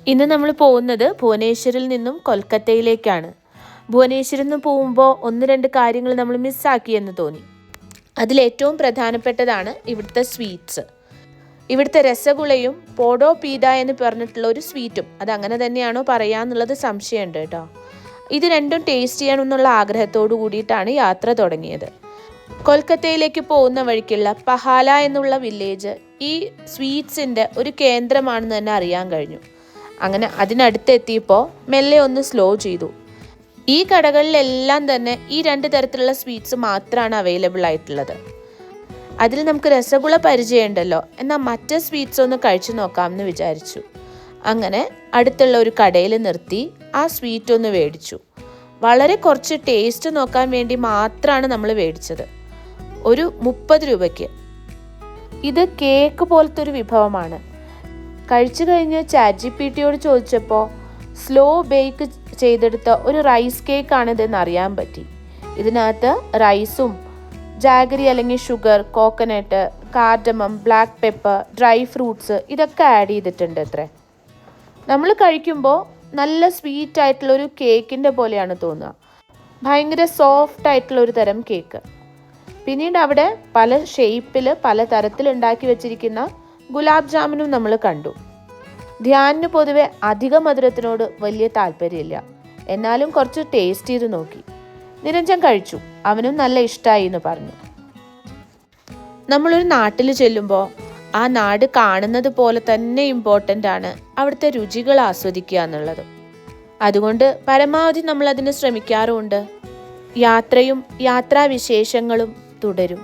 ഇന്ന് നമ്മൾ പോകുന്നത് ഭുവനേശ്വരിൽ നിന്നും കൊൽക്കത്തയിലേക്കാണ്. ഭുവനേശ്വരിൽ നിന്ന് പോകുമ്പോൾ 1-2 കാര്യങ്ങൾ നമ്മൾ മിസ്സാക്കിയെന്ന് തോന്നി. അതിലേറ്റവും പ്രധാനപ്പെട്ടതാണ് ഇവിടുത്തെ സ്വീറ്റ്സ്. ഇവിടുത്തെ രസഗുളയും പോഡോ പീഡ എന്ന് പറഞ്ഞിട്ടുള്ള ഒരു സ്വീറ്റും, അതങ്ങനെ തന്നെയാണോ പറയാന്നുള്ളത് സംശയമുണ്ട് കേട്ടോ. ഇത് രണ്ടും ടേസ്റ്റ് ചെയ്യണമെന്നുള്ള ആഗ്രഹത്തോടു കൂടിയിട്ടാണ് യാത്ര തുടങ്ങിയത്. കൊൽക്കത്തയിലേക്ക് പോകുന്ന വഴിക്കുള്ള പഹാല എന്നുള്ള വില്ലേജ് ഈ സ്വീറ്റ്സിൻ്റെ ഒരു കേന്ദ്രമാണെന്ന് തന്നെ അറിയാൻ കഴിഞ്ഞു. അങ്ങനെ അതിനടുത്തെത്തിയപ്പോൾ മെല്ലെ ഒന്ന് സ്ലോ ചെയ്തു. ഈ കടകളിലെല്ലാം തന്നെ ഈ 2 തരത്തിലുള്ള സ്വീറ്റ്സ് മാത്രമാണ് അവൈലബിൾ ആയിട്ടുള്ളത്. അതിൽ നമുക്ക് രസഗുള പരിചയമുണ്ടല്ലോ, എന്നാൽ മറ്റ് സ്വീറ്റ്സ് ഒന്ന് കഴിച്ചു നോക്കാമെന്ന് വിചാരിച്ചു. അങ്ങനെ അടുത്തുള്ള ഒരു കടയിൽ നിർത്തി ആ സ്വീറ്റ് ഒന്ന് മേടിച്ചു. വളരെ കുറച്ച് ടേസ്റ്റ് നോക്കാൻ വേണ്ടി മാത്രമാണ് നമ്മൾ മേടിച്ചത്. ഒരു 30 രൂപയ്ക്ക്. ഇത് കേക്ക് പോലത്തെ ഒരു വിഭവമാണ്. കഴിച്ചു കഴിഞ്ഞ് ChatGPTയോട് ചോദിച്ചപ്പോൾ സ്ലോ ബേക്ക് ചെയ്തെടുത്ത ഒരു റൈസ് കേക്കാണിതെന്ന് അറിയാൻ പറ്റി. ഇതിനകത്ത് റൈസും ജാഗരി അല്ലെങ്കിൽ sugar, coconut, cardamom, black pepper, dry fruits ഇതൊക്കെ ആഡ് ചെയ്തിട്ടുണ്ട് അത്രേ. നമ്മൾ കഴിക്കുമ്പോൾ നല്ല സ്വീറ്റ് ആയിട്ടുള്ളൊരു കേക്കിൻ്റെ പോലെയാണ് തോന്നുക. ഭയങ്കര സോഫ്റ്റ് ആയിട്ടുള്ളൊരു തരം കേക്ക്. പിന്നീട് അവിടെ പല ഷേപ്പിൽ പല തരത്തിൽ ഉണ്ടാക്കി വെച്ചിരിക്കുന്ന ഗുലാബ് ജാമുനും നമ്മൾ കണ്ടു. ധ്യാനിന് പൊതുവെ അധിക മധുരത്തിനോട് വലിയ താല്പര്യമില്ല, എന്നാലും കുറച്ച് ടേസ്റ്റ് ചെയ്ത് നോക്കി. നിരഞ്ജൻ കഴിച്ചു, അവനും നല്ല ഇഷ്ടമായി എന്ന് പറഞ്ഞു. നമ്മളൊരു നാട്ടിൽ ചെല്ലുമ്പോൾ ആ നാട് കാണുന്നത് പോലെ തന്നെ ഇമ്പോർട്ടൻ്റ് ആണ് അവിടുത്തെ രുചികൾ ആസ്വദിക്കുക എന്നുള്ളത്. അതുകൊണ്ട് പരമാവധി നമ്മൾ അതിന് ശ്രമിക്കാറുമുണ്ട്. യാത്രയും യാത്രാവിശേഷങ്ങളും തുടരും.